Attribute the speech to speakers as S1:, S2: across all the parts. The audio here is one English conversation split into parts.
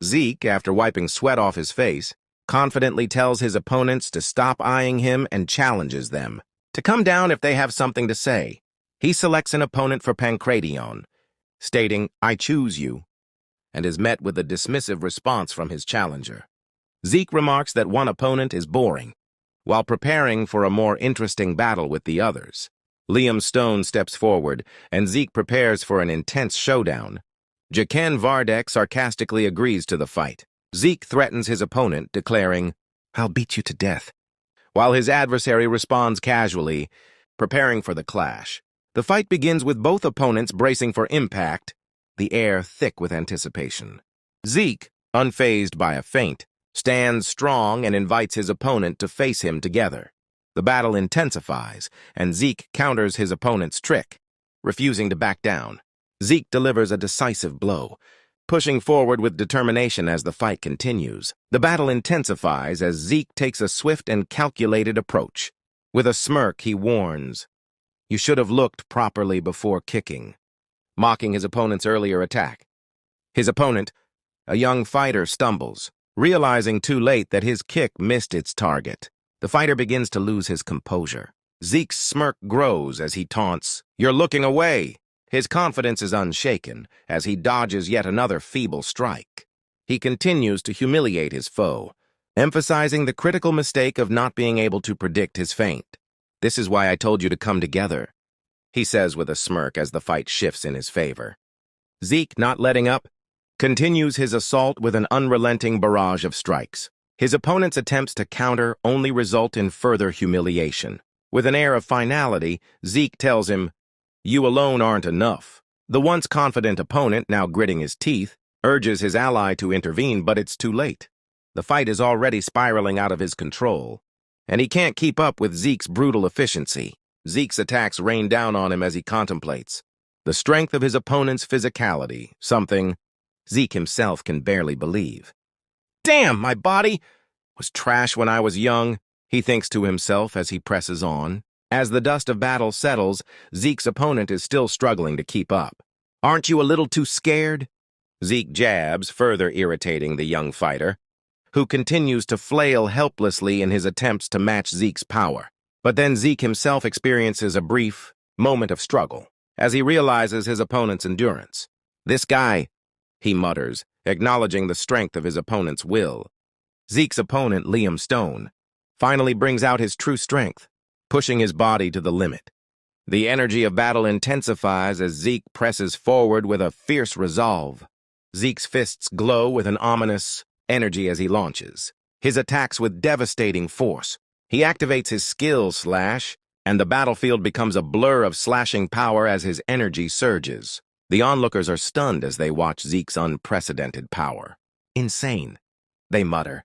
S1: Zeke, after wiping sweat off his face, confidently tells his opponents to stop eyeing him and challenges them to come down if they have something to say. He selects an opponent for Pancration, stating, "I choose you," and is met with a dismissive response from his challenger. Zeke remarks that one opponent is boring, while preparing for a more interesting battle with the others. Liam Stone steps forward, and Zeke prepares for an intense showdown. Jaqen Vardek sarcastically agrees to the fight. Zeke threatens his opponent, declaring, "I'll beat you to death," while his adversary responds casually, preparing for the clash. The fight begins with both opponents bracing for impact, the air thick with anticipation. Zeke, unfazed by a feint, stands strong and invites his opponent to face him together. The battle intensifies, and Zeke counters his opponent's trick, refusing to back down. Zeke delivers a decisive blow, pushing forward with determination as the fight continues. The battle intensifies as Zeke takes a swift and calculated approach. With a smirk, he warns, "You should have looked properly before kicking," mocking his opponent's earlier attack. His opponent, a young fighter, stumbles, realizing too late that his kick missed its target. The fighter begins to lose his composure. Zeke's smirk grows as he taunts, "You're looking away." His confidence is unshaken as he dodges yet another feeble strike. He continues to humiliate his foe, emphasizing the critical mistake of not being able to predict his feint. "This is why I told you to come together," he says with a smirk as the fight shifts in his favor. Zeke, not letting up, continues his assault with an unrelenting barrage of strikes. His opponent's attempts to counter only result in further humiliation. With an air of finality, Zeke tells him, "You alone aren't enough." The once confident opponent, now gritting his teeth, urges his ally to intervene, but it's too late. The fight is already spiraling out of his control, and he can't keep up with Zeke's brutal efficiency. Zeke's attacks rain down on him as he contemplates the strength of his opponent's physicality, something Zeke himself can barely believe. "Damn, my body was trash when I was young," he thinks to himself as he presses on. As the dust of battle settles, Zeke's opponent is still struggling to keep up. "Aren't you a little too scared?" Zeke jabs, further irritating the young fighter, who continues to flail helplessly in his attempts to match Zeke's power. But then Zeke himself experiences a brief moment of struggle as he realizes his opponent's endurance. "This guy," he mutters, acknowledging the strength of his opponent's will. Zeke's opponent, Liam Stone, finally brings out his true strength, pushing his body to the limit. The energy of battle intensifies as Zeke presses forward with a fierce resolve. Zeke's fists glow with an ominous energy as he launches his attacks with devastating force. He activates his skill slash, and the battlefield becomes a blur of slashing power as his energy surges. The onlookers are stunned as they watch Zeke's unprecedented power. "Insane," they mutter,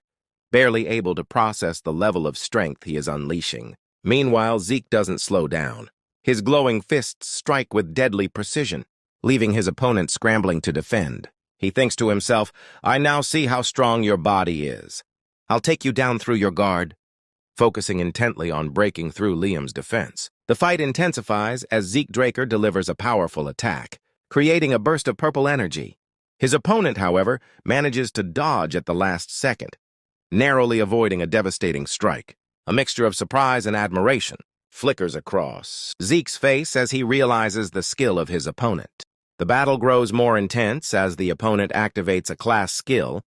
S1: barely able to process the level of strength he is unleashing. Meanwhile, Zeke doesn't slow down. His glowing fists strike with deadly precision, leaving his opponent scrambling to defend. He thinks to himself, "I now see how strong your body is. I'll take you down through your guard," focusing intently on breaking through Liam's defense. The fight intensifies as Zeke Draker delivers a powerful attack, creating a burst of purple energy. His opponent, however, manages to dodge at the last second, narrowly avoiding a devastating strike. A mixture of surprise and admiration flickers across Zeke's face as he realizes the skill of his opponent. The battle grows more intense as the opponent activates a class skill,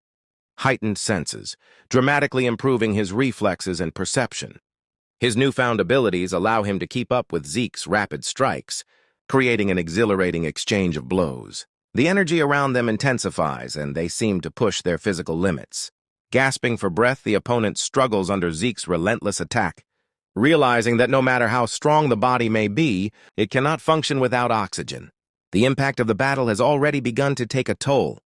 S1: heightened senses, dramatically improving his reflexes and perception. His newfound abilities allow him to keep up with Zeke's rapid strikes, creating an exhilarating exchange of blows. The energy around them intensifies, and they seem to push their physical limits. Gasping for breath, the opponent struggles under Zeke's relentless attack, realizing that no matter how strong the body may be, it cannot function without oxygen. The impact of the battle has already begun to take a toll,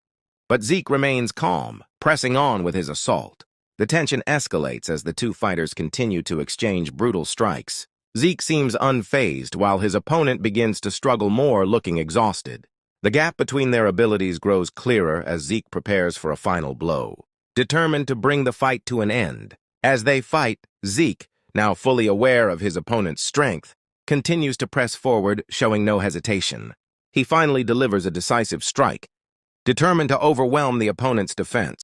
S1: but Zeke remains calm, pressing on with his assault. The tension escalates as the two fighters continue to exchange brutal strikes. Zeke seems unfazed, while his opponent begins to struggle more, looking exhausted. The gap between their abilities grows clearer as Zeke prepares for a final blow, determined to bring the fight to an end. As they fight, Zeke, now fully aware of his opponent's strength, continues to press forward, showing no hesitation. He finally delivers a decisive strike, determined to overwhelm the opponent's defense.